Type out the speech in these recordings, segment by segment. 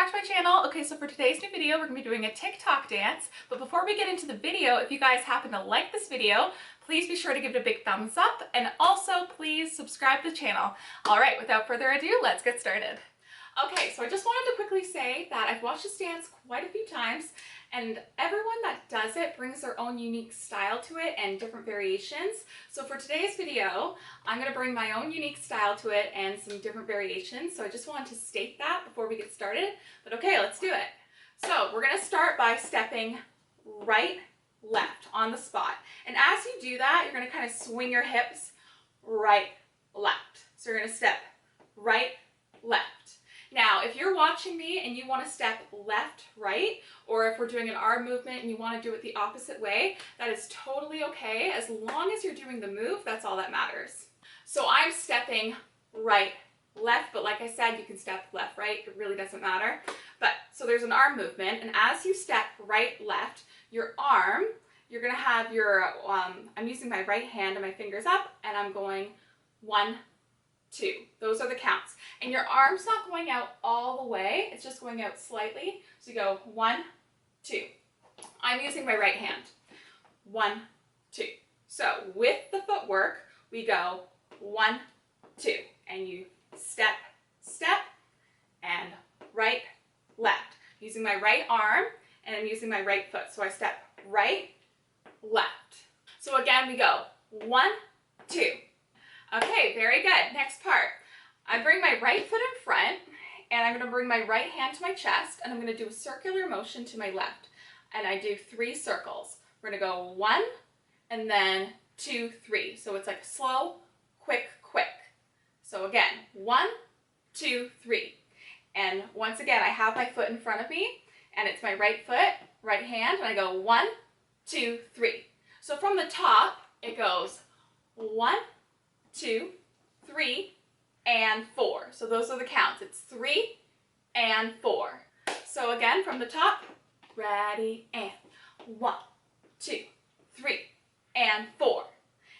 back to my channel. Okay, so for today's new video, we're gonna be doing a TikTok dance. But before we get into the video, if you guys happen to like this video, please be sure to give it a big thumbs up and also please subscribe to the channel. All right, without further ado, let's get started. Okay, so I just wanted to quickly say that I've watched this dance quite a few times, and everyone that does it brings their own unique style to it and different variations. So for today's video, I'm going to bring my own unique style to it and some different variations. So I just wanted to state that before we get started. But okay, let's do it. So we're going to start by stepping right, left on the spot. And as you do that, you're going to kind of swing your hips right, left. So you're going to step right, left. Now, if you're watching me and you want to step left, right, or if we're doing an arm movement and you want to do it the opposite way, that is totally okay. As long as you're doing the move, that's all that matters. So I'm stepping right, left, but like I said, you can step left, right. It really doesn't matter. But so there's an arm movement, and as you step right, left, your arm, you're going to have your, I'm using my right hand and my fingers up, and I'm going 1, 2. Those are the counts. And your arm's not going out all the way, it's just going out slightly. So you go 1, 2. I'm using my right hand. 1, 2. So with the footwork, we go 1, 2. And you step, step, and right, left. Using my right arm, and I'm using my right foot. So I step right, left. So again, we go 1, 2. Okay, very good. Next part. I bring my right foot in front, and I'm going to bring my right hand to my chest, and I'm going to do a circular motion to my left. And I do 3 circles. We're going to go 1, and then 2, 3. So it's like slow, quick, quick. So again, 1, 2, 3. And once again, I have my foot in front of me, and it's my right foot, right hand, and I go 1, 2, 3. So from the top, it goes 1, 2, 3, and 4. So those are the counts. It's 3 and 4. So again, from the top, ready, and 1, 2, 3, and 4.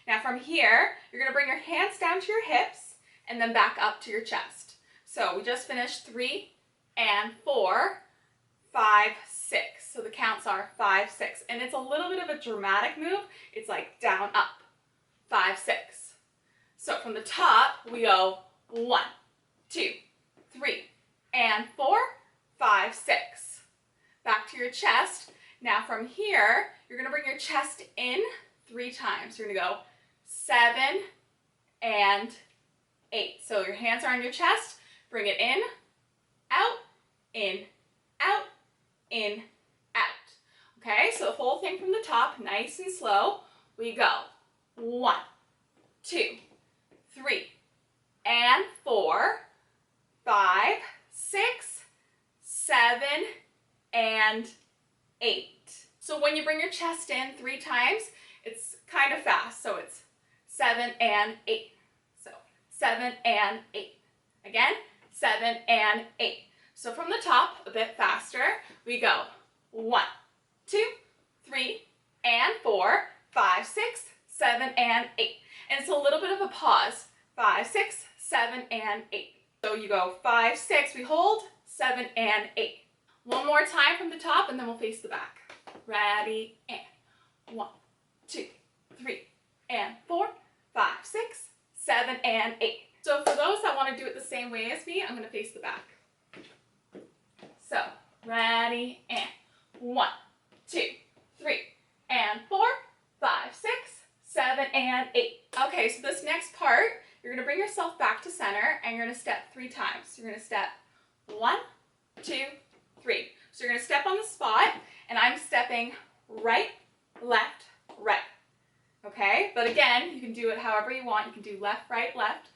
Now from here, you're going to bring your hands down to your hips and then back up to your chest. So we just finished 3 and 4, 5, 6. So the counts are 5, 6. And it's a little bit of a dramatic move. It's like down, up, 5, 6. So from the top, we go 1, 2, 3, and 4, 5, 6. Back to your chest. Now from here, you're going to bring your chest in 3 times. You're going to go 7 and 8. So your hands are on your chest. Bring it in, out, in, out, in, out. Okay, so the whole thing from the top, nice and slow. We go 1, 2, 3, and 4, 5, 6, 7, and 8. So when you bring your chest in 3 times, it's kind of fast. So it's 7 and 8. So 7 and 8. Again, 7 and 8. So from the top, a bit faster, we go 1, 2, 3, and 4, 5, 6, 7, and 8. And it's a little bit of a pause. 5, 6, 7, and 8. So you go 5, 6, we hold, 7, and 8. One more time from the top, and then we'll face the back. Ready, and 1, 2, 3, and 4, 5, 6, 7, and 8. So for those that want to do it the same way as me, I'm going to face the back. So, ready, and 1, 2, 3, and 4, 5, 6, 7, and 8. Okay, so this next part, you're going to bring yourself back to center, and you're going to step 3 times. You're going to step 1, 2, 3. So you're going to step on the spot, and I'm stepping right, left, right. Okay, but again, you can do it however you want. You can do left, right, left.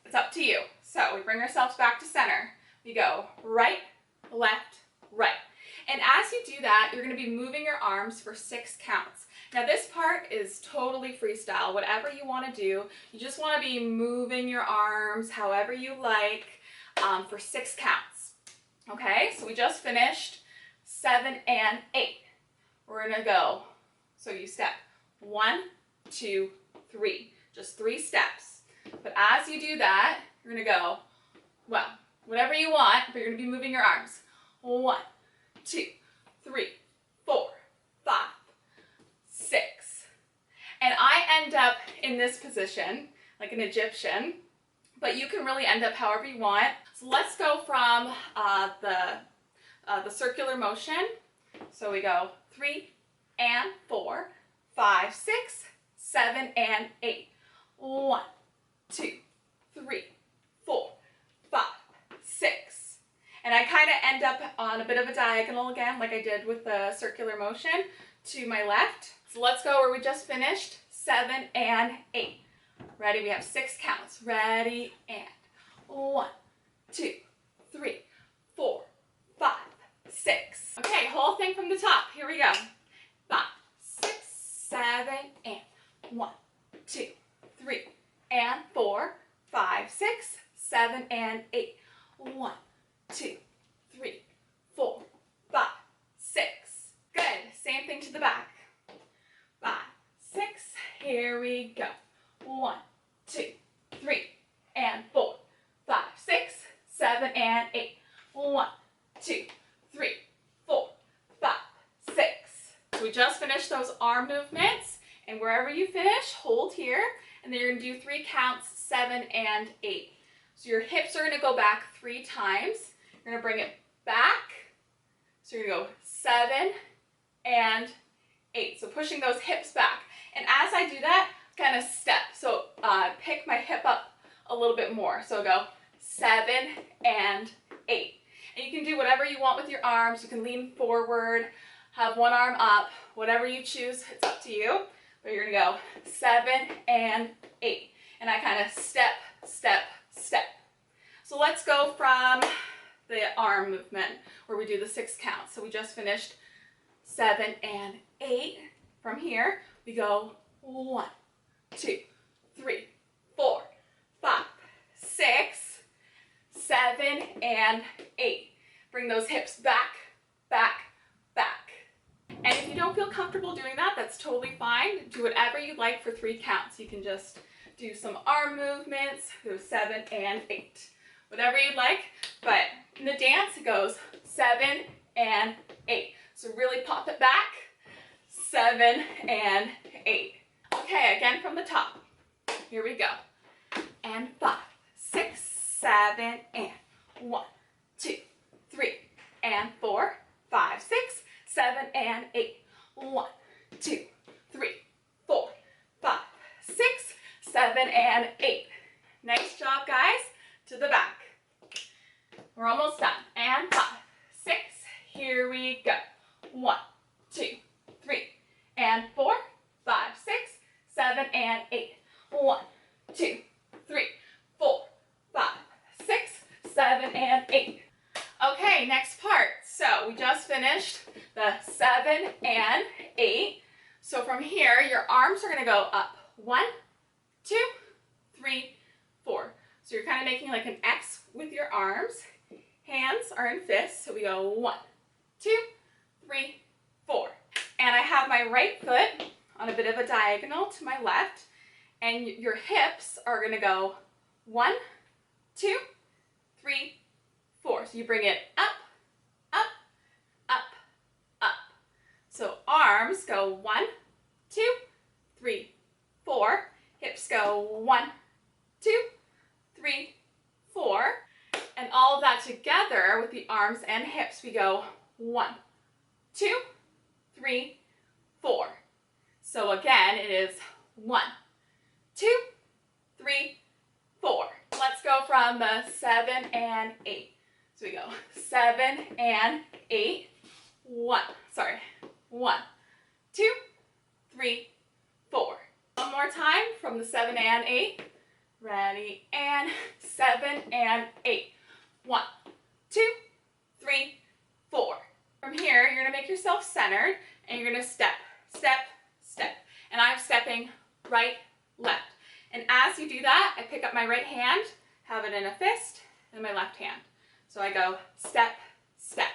It's up to you. So we bring ourselves back to center. We go right, left, right. And as you do that, you're going to be moving your arms for 6 counts. Now this part is totally freestyle, whatever you want to do. You just want to be moving your arms however you like for 6 counts. Okay, so we just finished 7 and 8. We're going to go, so you step 1, 2, 3, just 3 steps. But as you do that, you're going to go, well, whatever you want, but you're going to be moving your arms. 1, 2, 3, 4, 5, 6. And I end up in this position, like an Egyptian, but you can really end up however you want. So let's go from the circular motion. So we go 3 and 4, 5, 6, 7 and 8. 1, 2, 3, 4, 5, 6. And I kind of end up on a bit of a diagonal again, like I did with the circular motion, to my left. So let's go where we just finished, 7 and 8. Ready? We have 6 counts. Ready? And 1, 2, 3, 4, 5, 6. Okay, whole thing from the top. Here we go. 5, 6, 7, and 1, 2, 3, and 4, 5, 6, 7, and 8. 1, 2, 3, 4, 5, 6. Good. Same thing to the back. 5, 6. Here we go. 1, 2, 3, and 4, 5, 6, 7, and 8. 1, 2, 3, 4, 5, 6. So we just finished those arm movements, and wherever you finish, hold here, and then you're going to do 3 counts, 7 and 8. So your hips are going to go back 3 times. You're going to bring it back. So you're going to go 7 and 8. So pushing those hips back. And as I do that, kind of step. So pick my hip up a little bit more. So go 7 and 8. And you can do whatever you want with your arms. You can lean forward, have one arm up, whatever you choose, it's up to you. But you're gonna go 7 and 8. And I kind of step, step, step. So let's go from the arm movement where we do the 6 counts. So we just finished 7 and 8. From here, we go 1, 2, 3, 4, 5, 6, 7, and 8. Bring those hips back, back, back. And if you don't feel comfortable doing that, that's totally fine. Do whatever you like for 3 counts. You can just do some arm movements, do 7 and 8. Whatever you'd like, but in the dance it goes 7 and 8. So really pop it back, 7 and 8. Okay, again from the top. Here we go. And 5, 6, 7, and 1, 2, 3, and 4, 5, 6, 7, and 8. 1, 2, 3, 4, 5, 6, 7, and 8. Nice job, guys. To the back. We're almost done. And 5, 6. Here we go. 1, 2, 3, and 4, 5, 6, 7, and 8. 1, 2, 3, 4, 5, 6, 7, and 8. Okay, next part. So we just finished the 7 and 8. So from here, your arms are going to go up. 1, 2, 3, 4. So you're kind of making like an X with your arms. Hands are in fists. So we go 1, 2, 3, 4. And I have my right foot on a bit of a diagonal to my left. And your hips are going to go 1, 2, 3, 4. So you bring it up, up, up, up. So arms go 1, 2, 3, 4. Hips go 1, 2, 3, 4. And all of that together with the arms and hips, we go 1, 2, 3, 4. So again, it is 1, 2, 3, 4. Let's go from the 7 and 8. So we go 7 and 8. 1, 2, 3, 4. One more time from the 7 and 8. Ready, and 7 and 8. 1, 2, 3, 4. From here, you're going to make yourself centered, and you're going to step, step, step. And I'm stepping right, left. And as you do that, I pick up my right hand, have it in a fist, and my left hand. So I go step, step.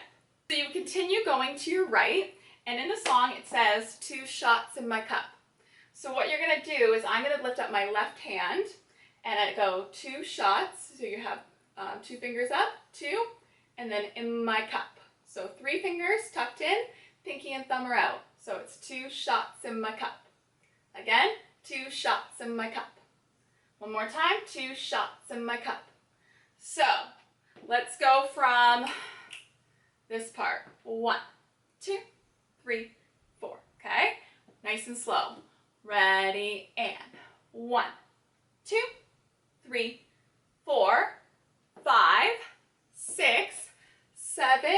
So you continue going to your right, and in the song it says 2 shots in my cup. So what you're going to do is I'm going to lift up my left hand, and I go 2 shots. So you have 2 fingers up, 2, and then in my cup. So 3 fingers tucked in, pinky and thumb are out. So it's 2 shots in my cup. Again, 2 shots in my cup. One more time, 2 shots in my cup. So let's go from this part. 1, 2, 3, 4. Okay? Nice and slow. Ready, and 1, 2, 3, 4, 5, 6, 7,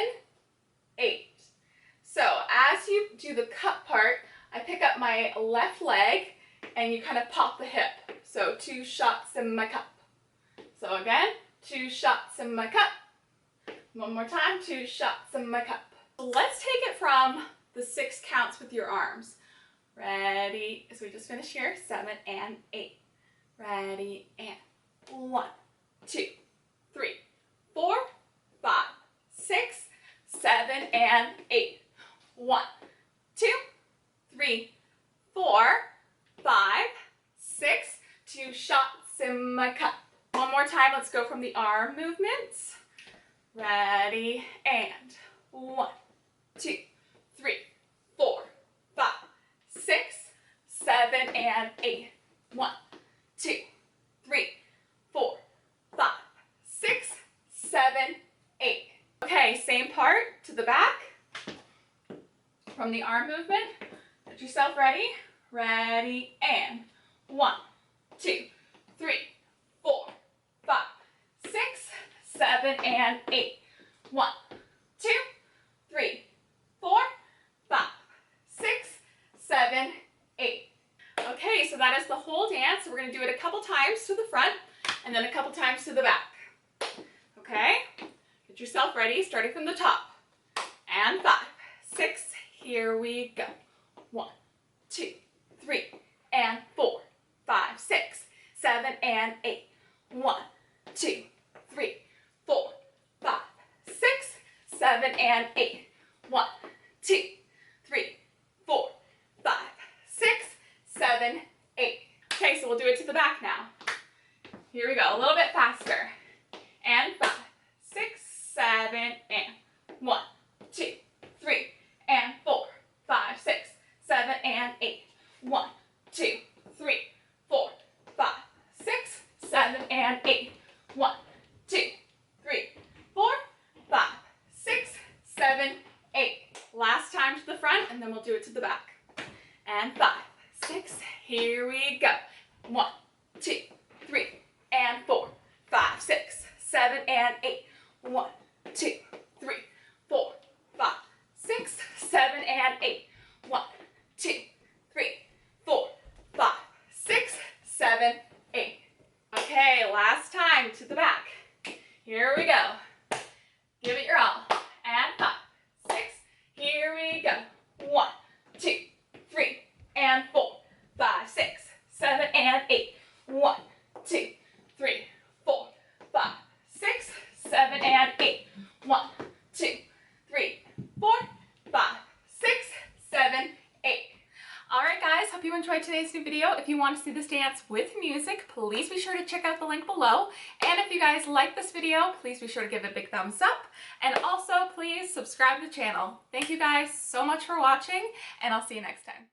8. So as you do the cup part, I pick up my left leg and you kind of pop the hip. So 2 shots in my cup. So again, 2 shots in my cup. One more time, 2 shots in my cup. Let's take it from the 6 counts with your arms. Ready, so we just finished here, 7 and 8. Ready, and 1, 2, 3, 4, 5, 6, 7, and 8. 1, 2, 3, 4, 5, 6, 2 shots in my cup. One more time, let's go from the arm movements. Ready, and 1, 2, 3, 4, 5, 6, 7, and 8. 1, 2, 3, 4, 5, 6, 7, 8. Okay, same part to the back. From the arm movement, get yourself ready. Ready, and 1, 2, 3, 4, 5, 6, 7, and 8. 1, 2, 3, 4, 5, 6, 7, 8. Okay, so that is the whole dance. We're going to do it a couple times to the front and then a couple times to the back. Okay, get yourself ready, starting from the top. And 5, 6, here we go. 1, 2, 3, and 4, 5, 6, 7, and 8. 1, 2, 3, 4, 5, 6, 7, and 8. 1, 2, 3, 4, 5, 6, 7, 8. Okay, so we'll do it to the back now. Here we go, a little bit faster. And 5, 6, 7, and 1, 2, 3, and 4, 5, 6, 7, and 8. 1, 2, 3, 4, 5, 6, 7, and 8. 1, 2, 3, 4, 5, 6, 7, 8. Last time to the front, and then we'll do it to the back. And 5, 6, here we go. 1, 2, 3, and 4, 5, 6, 7, and 8. 1, 2, 3, 4, 5, 6, 7, and 8. 1, 2, 3, 4, 5, 6, 7, 8. Okay, last time to the back. Here we go. Give it your all. And 5, 6, here we go. 1, 2, 3, and 4, 5, 6, 7, and 8. 1, 2, 3, 4, 5, 6, 7, and 8. 1, 2, 3, 4, 5, 6, 7, 8. Alright guys, hope you enjoyed today's new video. If you want to see this dance with music, please be sure to check out the link below. And if you guys like this video, please be sure to give it a big thumbs up. And also, please subscribe to the channel. Thank you guys so much for watching, and I'll see you next time.